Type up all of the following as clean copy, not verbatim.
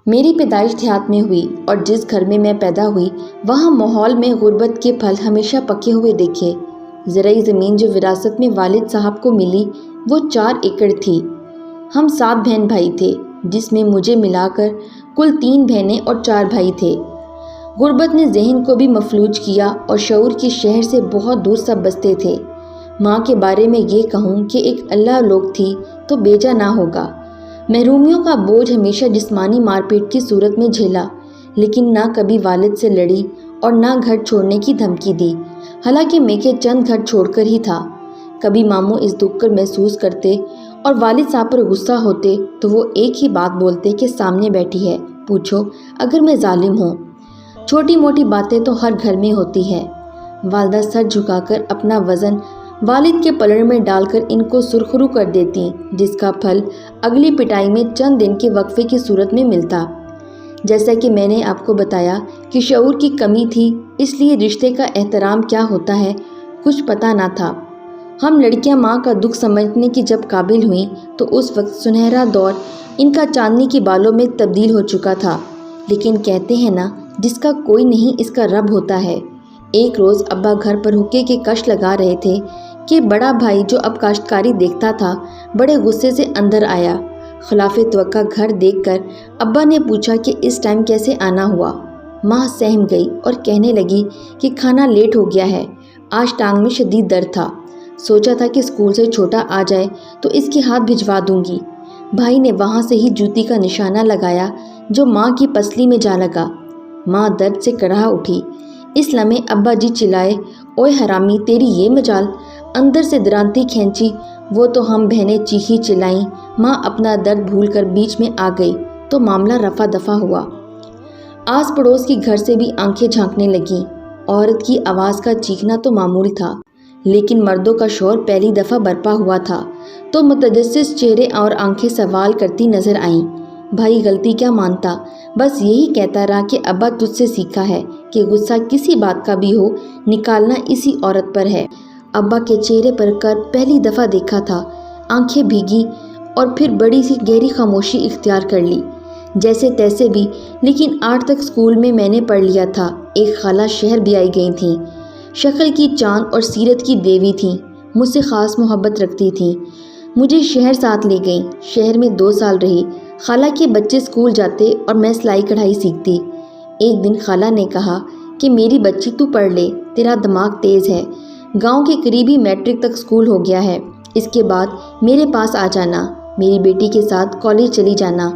میری پیدائش دیہات میں ہوئی اور جس گھر میں پیدا ہوئی وہاں ماحول میں غربت کے پھل ہمیشہ پکے ہوئے دیکھے۔ زرعی زمین جو وراثت میں والد صاحب کو ملی وہ 4 ایکڑ تھی۔ ہم 7 بہن بھائی تھے جس میں مجھے ملا کر کل 3 بہنیں اور 4 بھائی تھے۔ غربت نے ذہن کو بھی مفلوج کیا اور شعور کے شہر سے بہت دور سب بستے تھے۔ ماں کے بارے میں یہ کہوں کہ ایک اللہ لوگ تھی تو بیجا نہ ہوگا۔ محرومیوں کا بوجھ ہمیشہ جسمانی مار پیٹ کی صورت میں جھیلا، لیکن نہ کبھی والد سے لڑی اور نہ گھر چھوڑنے کی دھمکی دی، حالانکہ میکے چند گھر چھوڑ کر ہی تھا۔ کبھی ماموں اس دکھ کو محسوس کرتے اور والد صاحب پر غصہ ہوتے تو وہ ایک ہی بات بولتے کہ سامنے بیٹھی ہے، پوچھو اگر میں ظالم ہوں۔ چھوٹی موٹی باتیں تو ہر گھر میں ہوتی ہے۔ والدہ سر جھکا کر اپنا وزن والد کے پلڑ میں ڈال کر ان کو سرخرو کر دیتی، جس کا پھل اگلی پٹائی میں چند دن کے وقفے کی صورت میں ملتا۔ جیسا کہ میں نے آپ کو بتایا کہ شعور کی کمی تھی، اس لیے رشتے کا احترام کیا ہوتا ہے کچھ پتہ نہ تھا۔ ہم لڑکیاں ماں کا دکھ سمجھنے کی جب قابل ہوئیں تو اس وقت سنہرا دور ان کا چاندنی کی بالوں میں تبدیل ہو چکا تھا۔ لیکن کہتے ہیں نا، جس کا کوئی نہیں اس کا رب ہوتا ہے۔ ایک روز ابا گھر پر حقے کے کش لگا رہے تھے کہ بڑا بھائی جو اب کاشتکاری دیکھتا تھا بڑے غصے سے اندر آیا۔ خلاف توقع گھر دیکھ کر ابا نے پوچھا کہ اس ٹائم کیسے آنا ہوا۔ ماں سہم گئی اور کہنے لگی کہ کھانا لیٹ ہو گیا ہے، آج ٹانگ میں شدید درد تھا، سوچا تھا کہ اسکول سے چھوٹا آ جائے تو اس کے ہاتھ بھجوا دوں گی۔ بھائی نے وہاں سے ہی جوتی کا نشانہ لگایا جو ماں کی پسلی میں جا لگا۔ ماں درد سے کڑھا اٹھی۔ اس لمحے ابا جی چلائے، اوئے حرامی تیری یہ مجال! اندر سے درانتی کھینچی وہ تو ہم بہنیں چیخی چلائیں۔ ماں اپنا درد بھول کر بیچ میں آ گئی تو معاملہ رفع دفع ہوا۔ آس پڑوس کی گھر سے بھی آنکھیں جھانکنے لگیں۔ عورت کی آواز کا چیخنا تو معمول تھا، لیکن مردوں کا شور پہلی دفعہ برپا ہوا تھا تو متجسس چہرے اور آنکھیں سوال کرتی نظر آئیں۔ بھائی غلطی کیا مانتا، بس یہی کہتا رہا کہ ابا تجھ سے سیکھا ہے کہ غصہ کسی بات کا بھی ہو نکالنا اسی عورت پر ہے۔ ابا کے چہرے پر کرب پہلی دفعہ دیکھا تھا۔ آنکھیں بھیگی اور پھر بڑی سی گہری خاموشی اختیار کر لی۔ جیسے تیسے بھی، لیکن 8 تک اسکول میں نے پڑھ لیا تھا۔ ایک خالہ شہر بھی آئی گئی تھیں، شکل کی چاند اور سیرت کی دیوی تھیں، مجھ سے خاص محبت رکھتی تھیں۔ مجھے شہر ساتھ لے گئیں، شہر میں 2 سال رہی۔ خالہ کے بچے اسکول جاتے اور میں سلائی کڑھائی سیکھتی۔ ایک دن خالہ نے کہا کہ میری بچی تو پڑھ لے، تیرا دماغ تیز ہے، گاؤں کے قریب ہی میٹرک تک اسکول ہو گیا ہے، اس کے بعد میرے پاس آ جانا، میری بیٹی کے ساتھ کالج چلی جانا۔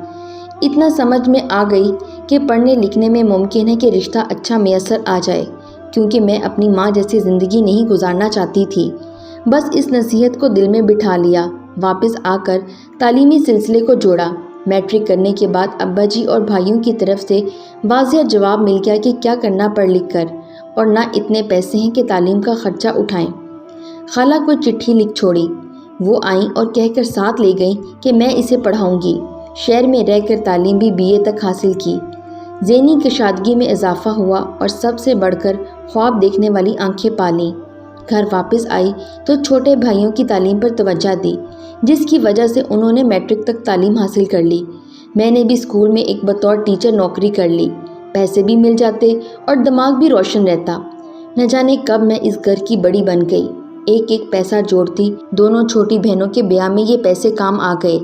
اتنا سمجھ میں آ گئی کہ پڑھنے لکھنے میں ممکن ہے کہ رشتہ اچھا میسر آ جائے، کیونکہ میں اپنی ماں جیسی زندگی نہیں گزارنا چاہتی تھی۔ بس اس نصیحت کو دل میں بٹھا لیا۔ واپس آ کر تعلیمی سلسلے کو جوڑا۔ میٹرک کرنے کے بعد ابا جی اور بھائیوں کی طرف سے واضح جواب مل گیا کہ کیا کرنا پڑھ لکھ کر، اور نہ اتنے پیسے ہیں کہ تعلیم کا خرچہ اٹھائیں۔ خالہ کو چٹھی لکھ چھوڑی، وہ آئیں اور کہہ کر ساتھ لے گئیں کہ میں اسے پڑھاؤں گی۔ شہر میں رہ کر تعلیم بھی BA تک حاصل کی۔ ذہنی کشادگی میں اضافہ ہوا اور سب سے بڑھ کر خواب دیکھنے والی آنکھیں پالیں۔ گھر واپس آئی تو چھوٹے بھائیوں کی تعلیم پر توجہ دی، جس کی وجہ سے انہوں نے میٹرک تک تعلیم حاصل کر لی۔ میں نے بھی اسکول میں ایک بطور ٹیچر نوکری کر لی، پیسے بھی مل جاتے اور دماغ بھی روشن رہتا۔ نہ جانے کب میں اس گھر کی بڑی بن گئی۔ ایک ایک پیسہ جوڑتی، دونوں چھوٹی بہنوں کے بیاہ میں یہ پیسے کام آ گئے۔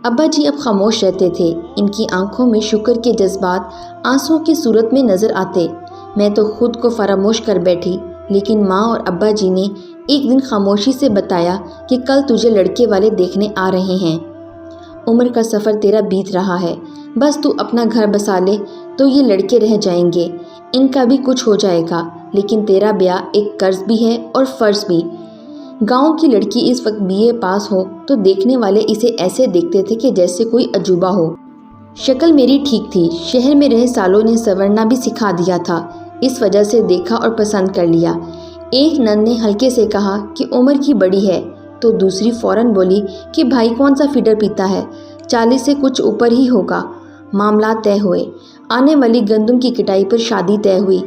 ابا جی اب خاموش رہتے تھے، ان کی آنکھوں میں شکر کے جذبات آنسوؤں کی صورت میں نظر آتے۔ میں تو خود کو فراموش کر بیٹھی، لیکن ماں اور ابا جی نے ایک دن خاموشی سے بتایا کہ کل تجھے لڑکے والے دیکھنے آ رہے ہیں۔ عمر کا سفر تیرا بیت رہا ہے، بس تو اپنا گھر بسا لے تو یہ لڑکے رہ جائیں گے، ان کا بھی کچھ ہو جائے گا، لیکن تیرا بیاہ ایک قرض بھی ہے اور فرض بھی۔ گاؤں کی لڑکی اس وقت BA پاس ہو تو دیکھنے والے اسے ایسے دیکھتے تھے کہ جیسے کوئی عجوبہ ہو۔ شکل میری ٹھیک تھی، شہر میں رہے سالوں نے سنورنا بھی سکھا دیا تھا، اس وجہ سے دیکھا اور پسند کر لیا۔ ایک نند نے ہلکے سے کہا کہ عمر کی بڑی ہے، تو دوسری فوراً بولی کہ بھائی کون سا فیڈر پیتا ہے، 40 سے کچھ اوپر ہی ہوگا۔ معاملات طے ہوئے، آنے والی گندم کی کٹائی پر شادی طے ہوئی۔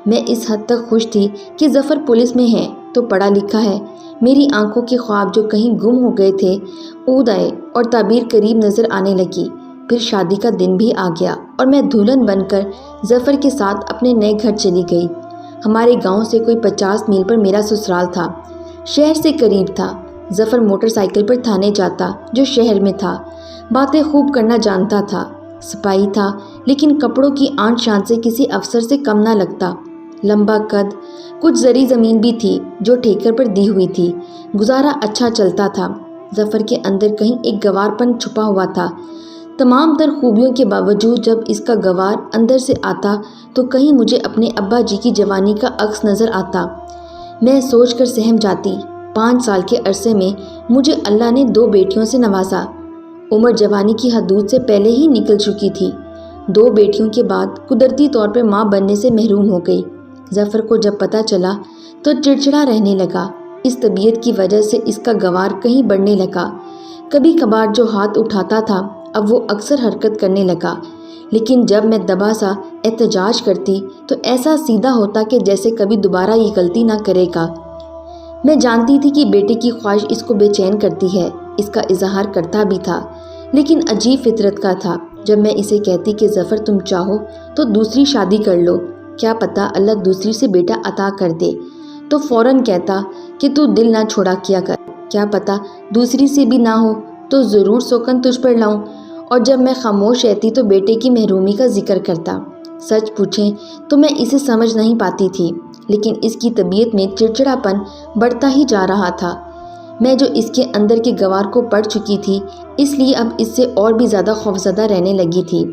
میں اس حد تک خوش تھی کہ ظفر پولیس میں ہے تو پڑھا لکھا ہے۔ میری آنکھوں کے خواب جو کہیں گم ہو گئے تھے اود آئے اور تعبیر قریب نظر آنے لگی۔ پھر شادی کا دن بھی آ گیا اور میں دلہن بن کر ظفر کے ساتھ اپنے نئے گھر چلی گئی۔ ہمارے گاؤں سے کوئی 50 میل پر میرا سسرال تھا، شہر سے قریب تھا۔ ظفر موٹر سائیکل پر تھانے جاتا جو شہر میں تھا، باتیں خوب کرنا جانتا تھا، سپاہی تھا لیکن کپڑوں کی آن شان سے کسی افسر سے کم نہ لگتا، لمبا قد، کچھ زرعی زمین بھی تھی جو ٹھیکر پر دی ہوئی تھی، گزارا اچھا چلتا تھا۔ ظفر کے اندر کہیں ایک گوار پن چھپا ہوا تھا، تمام تر خوبیوں کے باوجود جب اس کا گوار اندر سے آتا تو کہیں مجھے اپنے ابا جی کی جوانی کا عکس نظر آتا۔ میں سوچ کر سہم جاتی، 5 سال کے عرصے میں مجھے اللہ نے 2 بیٹیوں سے نوازا۔ عمر جوانی کی حدود سے پہلے ہی نکل چکی تھی، 2 بیٹیوں کے بعد قدرتی طور پر ماں بننے سے محروم ہو گئی۔ ظفر کو جب پتہ چلا تو چڑچڑا رہنے لگا، اس طبیعت کی وجہ سے اس کا گوار کہیں بڑھنے لگا۔ کبھی کبھار جو ہاتھ اٹھاتا تھا اب وہ اکثر حرکت کرنے لگا، لیکن جب میں دبا سا احتجاج کرتی تو ایسا سیدھا ہوتا کہ جیسے کبھی دوبارہ یہ غلطی نہ کرے گا۔ میں جانتی تھی کہ بیٹے کی خواہش اس کو بے چین کرتی ہے، اس کا اظہار کرتا بھی تھا، لیکن عجیب فطرت کا تھا۔ جب میں اسے کہتی کہ ظفر تم چاہو تو دوسری شادی کر لو، کیا پتہ اللہ دوسری سے بیٹا عطا کر دے، تو فوراً کہتا کہ تو دل نہ چھوڑا کیا کر، کیا پتہ دوسری سے بھی نہ ہو تو ضرور سوکن تجھ پر لاؤں، اور جب میں خاموش رہتی تو بیٹے کی محرومی کا ذکر کرتا۔ سچ پوچھیں تو میں اسے سمجھ نہیں پاتی تھی، لیکن اس کی طبیعت میں چڑچڑا پن بڑھتا ہی جا رہا تھا۔ میں جو اس کے اندر کے گوار کو پڑھ چکی تھی، اس لیے اب اس سے اور بھی زیادہ خوفزدہ رہنے لگی تھی۔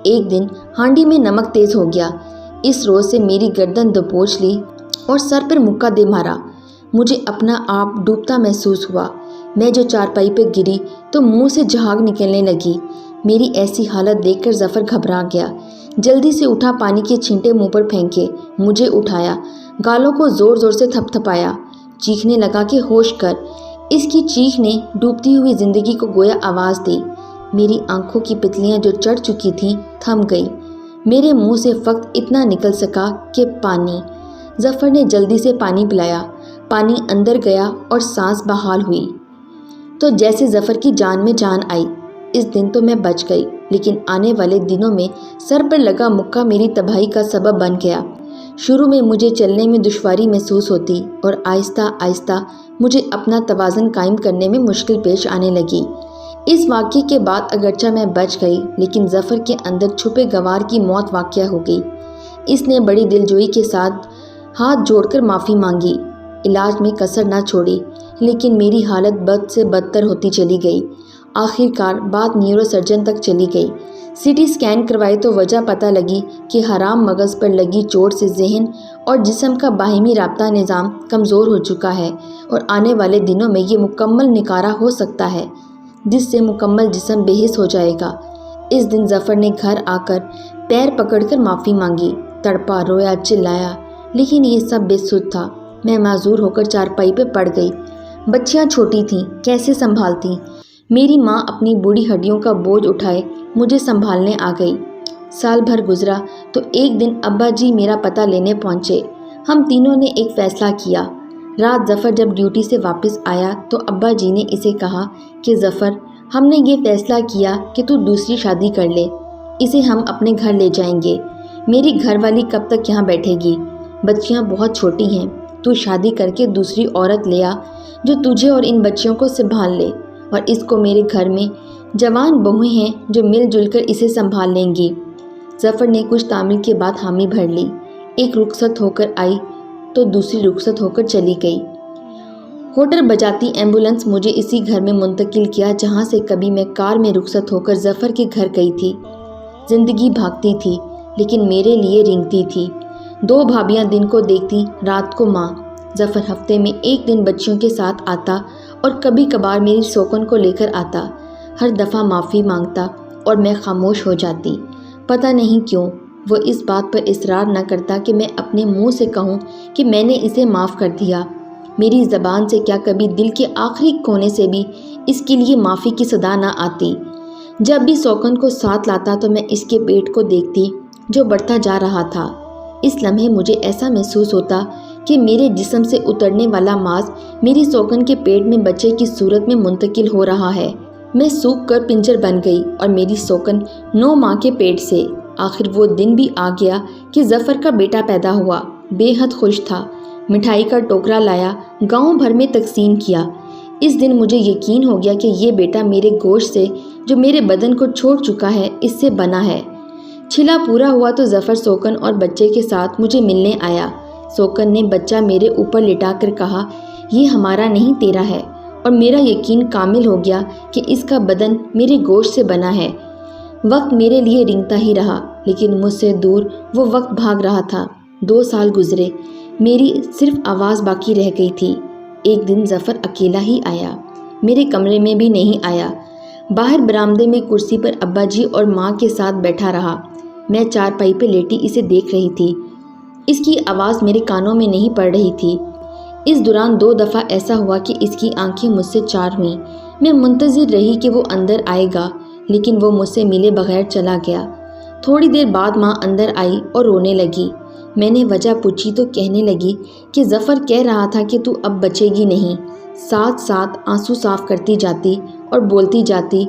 ایک دن ہانڈی میں نمک تیز ہو گیا، اس روز سے میری گردن دبوچ لی اور سر پر مکہ دے مارا۔ مجھے اپنا آپ ڈوبتا محسوس ہوا۔ میں جو چارپائی پہ گری تو منہ سے جھاگ نکلنے لگی۔ میری ایسی حالت دیکھ کر ظفر گھبرا گیا، جلدی سے اٹھا، پانی کے چھینٹے منہ پر پھینکے، مجھے اٹھایا، گالوں کو زور زور سے تھپ تھپایا، چیخنے لگا کہ ہوش کر۔ اس کی چیخ نے ڈوبتی ہوئی زندگی کو گویا آواز دی۔ میری آنکھوں کی پتلیاں جو چڑھ چکی تھیں تھم گئی، میرے منہ سے فقط اتنا نکل سکا کہ پانی۔ ظفر نے جلدی سے پانی پلایا، پانی اندر گیا اور سانس بحال ہوئی تو جیسے ظفر کی جان میں جان آئی۔ اس دن تو میں بچ گئی، لیکن آنے والے دنوں میں سر پر لگا مکہ میری تباہی کا سبب بن گیا۔ شروع میں مجھے چلنے میں دشواری محسوس ہوتی اور آہستہ آہستہ مجھے اپنا توازن قائم کرنے میں مشکل پیش آنے لگی۔ اس واقعے کے بعد اگرچہ میں بچ گئی، لیکن ظفر کے اندر چھپے گوار کی موت واقع ہو گئی۔ اس نے بڑی دلجوئی کے ساتھ ہاتھ جوڑ کر معافی مانگی، علاج میں کسر نہ چھوڑی، لیکن میری حالت بد سے بدتر ہوتی چلی گئی۔ آخر کار بات نیورو سرجن تک چلی گئی۔ سی ٹی اسکین کروائے تو وجہ پتہ لگی کہ حرام مغز پر لگی چوٹ سے ذہن اور جسم کا باہمی رابطہ نظام کمزور ہو چکا ہے اور آنے والے دنوں میں یہ مکمل نکارہ ہو سکتا ہے، جس سے مکمل جسم بے حس ہو جائے گا۔ اس دن ظفر نے گھر آ کر پیر پکڑ کر معافی مانگی، تڑپا، رویا، چلایا، لیکن یہ سب بے سود تھا۔ میں معذور ہو کر چارپائی پہ پڑ گئی۔ بچیاں چھوٹی تھیں، کیسے سنبھالتی؟ میری ماں اپنی بوڑھی ہڈیوں کا بوجھ اٹھائے مجھے سنبھالنے آ گئی۔ سال بھر گزرا تو ایک دن ابا جی میرا پتہ لینے پہنچے۔ ہم تینوں نے ایک فیصلہ کیا۔ رات ظفر جب ڈیوٹی سے واپس آیا تو ابا جی نے اسے کہا کہ ظفر، ہم نے یہ فیصلہ کیا کہ تو دوسری شادی کر لے، اسے ہم اپنے گھر لے جائیں گے۔ میری گھر والی کب تک یہاں بیٹھے گی؟ بچیاں بہت چھوٹی ہیں، تو شادی کر کے دوسری عورت لے آ جو تجھے اور ان بچیوں کو سنبھال لے، اور اس کو میرے گھر میں جوان بہویں ہیں جو مل جل کر اسے سنبھال لیں گی۔ ظفر نے کچھ تعمیل کے بعد حامی بھر لی۔ ایک رخصت ہو کر آئی تو دوسری رخصت ہو کر چلی گئی۔ ہوٹر بجاتی ایمبولنس مجھے اسی گھر میں منتقل کیا جہاں سے کبھی میں کار میں رخصت ہو کر ظفر کے گھر گئی تھی۔ زندگی بھاگتی تھی لیکن میرے لیے رینگتی تھی۔ 2 بھابیاں دن کو دیکھتی، رات کو ماں۔ ظفر ہفتے میں 1 دن بچیوں کے ساتھ آتا اور کبھی کبھار میری سوکن کو لے کر آتا۔ ہر دفعہ معافی مانگتا اور میں خاموش ہو جاتی۔ پتہ نہیں کیوں وہ اس بات پر اصرار نہ کرتا کہ میں اپنے منہ سے کہوں کہ میں نے اسے معاف کر دیا۔ میری زبان سے کیا کبھی دل کے آخری کونے سے بھی اس کے لیے معافی کی صدا نہ آتی؟ جب بھی سوکن کو ساتھ لاتا تو میں اس کے پیٹ کو دیکھتی جو بڑھتا جا رہا تھا۔ اس لمحے مجھے ایسا محسوس ہوتا کہ میرے جسم سے اترنے والا ماس میری سوکن کے پیٹ میں بچے کی صورت میں منتقل ہو رہا ہے۔ میں سوکھ کر پنجر بن گئی اور میری سوکن 9 ماہ کے پیٹ سے۔ آخر وہ دن بھی آ گیا کہ ظفر کا بیٹا پیدا ہوا۔ بے حد خوش تھا۔ مٹھائی کا ٹوکرا لایا، گاؤں بھر میں تقسیم کیا۔ اس دن مجھے یقین ہو گیا کہ یہ بیٹا میرے گوشت سے جو میرے بدن کو چھوڑ چکا ہے اس سے بنا ہے۔ چھلا پورا ہوا تو ظفر سوکن اور بچے کے ساتھ مجھے ملنے آیا۔ سوکن نے بچہ میرے اوپر لٹا کر کہا، یہ ہمارا نہیں تیرا ہے، اور میرا یقین کامل ہو گیا کہ اس کا بدن میرے گوشت سے بنا ہے۔ وقت میرے لیے رنگتا ہی رہا، لیکن مجھ سے دور وہ وقت بھاگ رہا تھا۔ 2 سال گزرے، میری صرف آواز باقی رہ گئی تھی۔ ایک دن ظفر اکیلا ہی آیا، میرے کمرے میں بھی نہیں آیا۔ باہر برآمدے میں کرسی پر ابا جی اور ماں کے ساتھ بیٹھا رہا۔ میں چارپائی پہ لیٹی اسے دیکھ رہی تھی۔ اس کی آواز میرے کانوں میں نہیں پڑ رہی تھی۔ اس دوران 2 دفعہ ایسا ہوا کہ اس کی آنکھیں مجھ سے چار ہوئیں۔ میں منتظر رہی کہ وہ اندر آئے گا، لیکن وہ مجھ سے ملے بغیر چلا گیا۔ تھوڑی دیر بعد ماں اندر آئی اور رونے لگی۔ میں نے وجہ پوچھی تو کہنے لگی کہ ظفر کہہ رہا تھا کہ تو اب بچے گی نہیں۔ ساتھ ساتھ آنسو صاف کرتی جاتی اور بولتی جاتی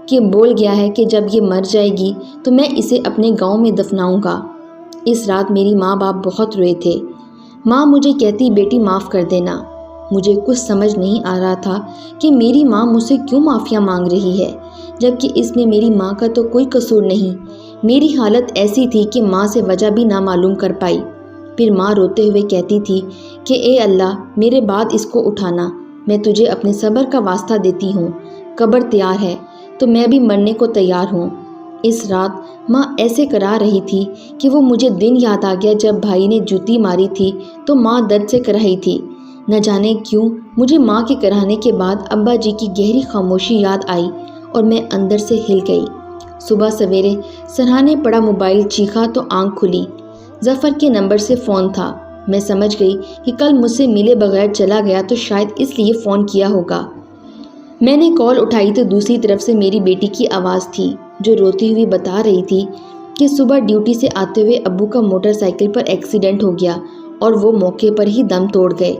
کہ بول گیا ہے کہ جب یہ مر جائے گی تو میں اسے اپنے گاؤں میں دفناؤں گا۔ اس رات میری ماں باپ بہت روئے تھے۔ ماں مجھے کہتی، بیٹی معاف کر دینا۔ مجھے کچھ سمجھ نہیں آ رہا تھا کہ میری ماں مجھ سے کیوں معافیاں مانگ رہی ہے، جبکہ اس میں میری ماں کا تو کوئی قصور نہیں۔ میری حالت ایسی تھی کہ ماں سے وجہ بھی نہ معلوم کر پائی۔ پھر ماں روتے ہوئے کہتی تھی کہ اے اللہ، میرے بعد اس کو اٹھانا، میں تجھے اپنے صبر کا واسطہ دیتی ہوں۔ قبر تیار ہے تو میں بھی مرنے کو تیار ہوں۔ اس رات ماں ایسے کرا رہی تھی کہ وہ مجھے دن یاد آ گیا جب بھائی نے جوتی ماری تھی تو ماں درد سے کرائی تھی۔ نہ جانے کیوں مجھے ماں کے کرانے کے بعد ابا جی کی گہری خاموشی یاد آئی اور میں اندر سے ہل گئی۔ صبح سویرے سرہانے پڑا موبائل چیخا تو آنکھ کھلی۔ ظفر کے نمبر سے فون تھا۔ میں سمجھ گئی کہ کل مجھ سے ملے بغیر چلا گیا تو شاید اس لیے فون کیا ہوگا۔ میں نے کال اٹھائی تو دوسری طرف سے میری بیٹی کی آواز تھی جو روتی ہوئی بتا رہی تھی کہ صبح ڈیوٹی سے آتے ہوئے ابو کا موٹر سائیکل پر ایکسیڈنٹ ہو گیا اور وہ موقع پر ہی دم توڑ گئے۔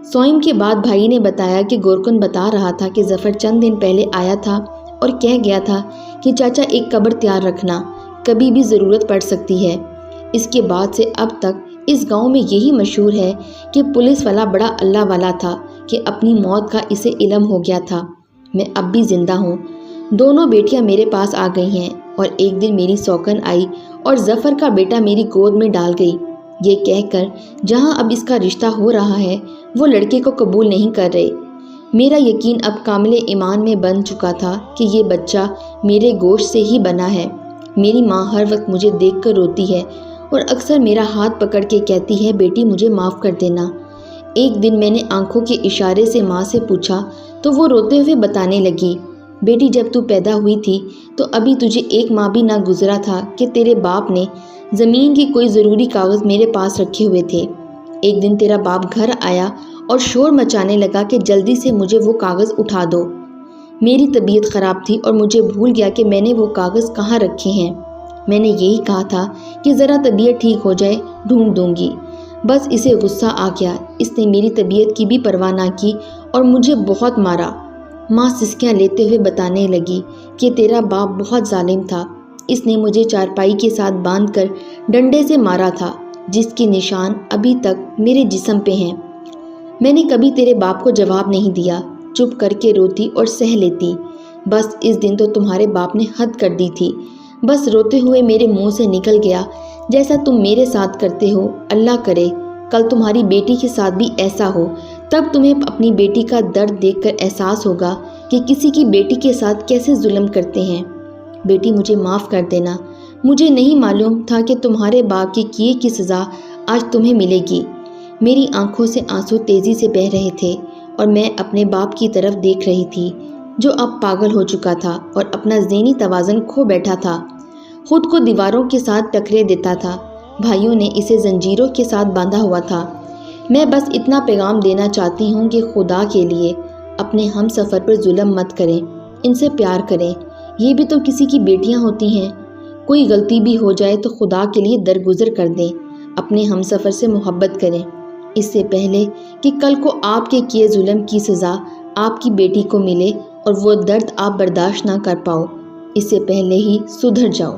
سوئم کے بعد بھائی نے بتایا کہ گورکن بتا رہا تھا کہ ظفر چند دن پہلے آیا تھا اور کہہ گیا تھا کہ چاچا ایک قبر تیار رکھنا، کبھی بھی ضرورت پڑ سکتی ہے۔ اس کے بعد سے اب تک اس گاؤں میں یہی مشہور ہے کہ پولیس والا بڑا اللہ والا تھا کہ اپنی موت کا اسے علم ہو گیا تھا۔ میں اب بھی زندہ ہوں۔ دونوں بیٹیاں میرے پاس آ گئی ہیں اور ایک دن میری سوکن آئی اور ظفر کا بیٹا میری گود میں ڈال گئی، یہ کہہ کر جہاں اب اس کا رشتہ ہو رہا ہے وہ لڑکے کو قبول نہیں کر رہے۔ میرا یقین اب کامل ایمان میں بن چکا تھا کہ یہ بچہ میرے گوشت سے ہی بنا ہے۔ میری ماں ہر وقت مجھے دیکھ کر روتی ہے اور اکثر میرا ہاتھ پکڑ کے کہتی ہے، بیٹی مجھے معاف کر دینا۔ ایک دن میں نے آنکھوں کے اشارے سے ماں سے پوچھا تو وہ روتے ہوئے بتانے لگی، بیٹی جب تو پیدا ہوئی تھی تو ابھی تجھے 1 ماہ بھی نہ گزرا تھا کہ تیرے باپ نے زمین کی کوئی ضروری کاغذ میرے پاس رکھے ہوئے تھے۔ ایک دن تیرا باپ گھر آیا اور شور مچانے لگا کہ جلدی سے مجھے وہ کاغذ اٹھا دو۔ میری طبیعت خراب تھی اور مجھے بھول گیا کہ میں نے وہ کاغذ کہاں رکھے ہیں۔ میں نے یہی کہا تھا کہ ذرا طبیعت ٹھیک ہو جائے ڈھونڈ دوں گی، بس اسے غصہ آ گیا۔ اس نے میری طبیعت کی بھی پرواہ نہ کی اور مجھے بہت مارا۔ ماں سسکیاں لیتے ہوئے بتانے لگی کہ تیرا باپ بہت ظالم تھا، اس نے مجھے چارپائی کے ساتھ باندھ کر ڈنڈے سے مارا تھا، جس کے نشان ابھی تک میرے جسم پہ ہیں۔ میں نے کبھی تیرے باپ کو جواب نہیں دیا، چپ کر کے روتی اور سہ لیتی۔ بس اس دن تو تمہارے باپ نے حد کر دی تھی۔ بس روتے ہوئے میرے منہ سے نکل گیا، جیسا تم میرے ساتھ کرتے ہو اللہ کرے کل تمہاری بیٹی کے ساتھ بھی ایسا ہو، تب تمہیں اپنی بیٹی کا درد دیکھ کر احساس ہوگا کہ کسی کی بیٹی کے ساتھ کیسے ظلم کرتے ہیں۔ بیٹی مجھے معاف کر دینا، مجھے نہیں معلوم تھا کہ تمہارے باپ کے کیے کی سزا آج تمہیں ملے گی۔ میری آنکھوں سے آنسو تیزی سے بہہ رہے تھے اور میں اپنے باپ کی طرف دیکھ رہی تھی جو اب پاگل ہو چکا تھا اور اپنا ذہنی توازن کھو بیٹھا تھا، خود کو دیواروں کے ساتھ ٹکرے دیتا تھا۔ بھائیوں نے اسے زنجیروں کے ساتھ باندھا ہوا تھا۔ میں بس اتنا پیغام دینا چاہتی ہوں کہ خدا کے لیے اپنے ہم سفر پر ظلم مت کریں، ان سے پیار کریں، یہ بھی تو کسی کی بیٹیاں ہوتی ہیں۔ کوئی غلطی بھی ہو جائے تو خدا کے لیے درگزر کر دیں، اپنے ہم سفر سے محبت کریں، اس سے پہلے کہ کل کو آپ کے کیے ظلم کی سزا آپ کی بیٹی کو ملے اور وہ درد آپ برداشت نہ کر پاؤ، اس سے پہلے ہی سدھر جاؤ۔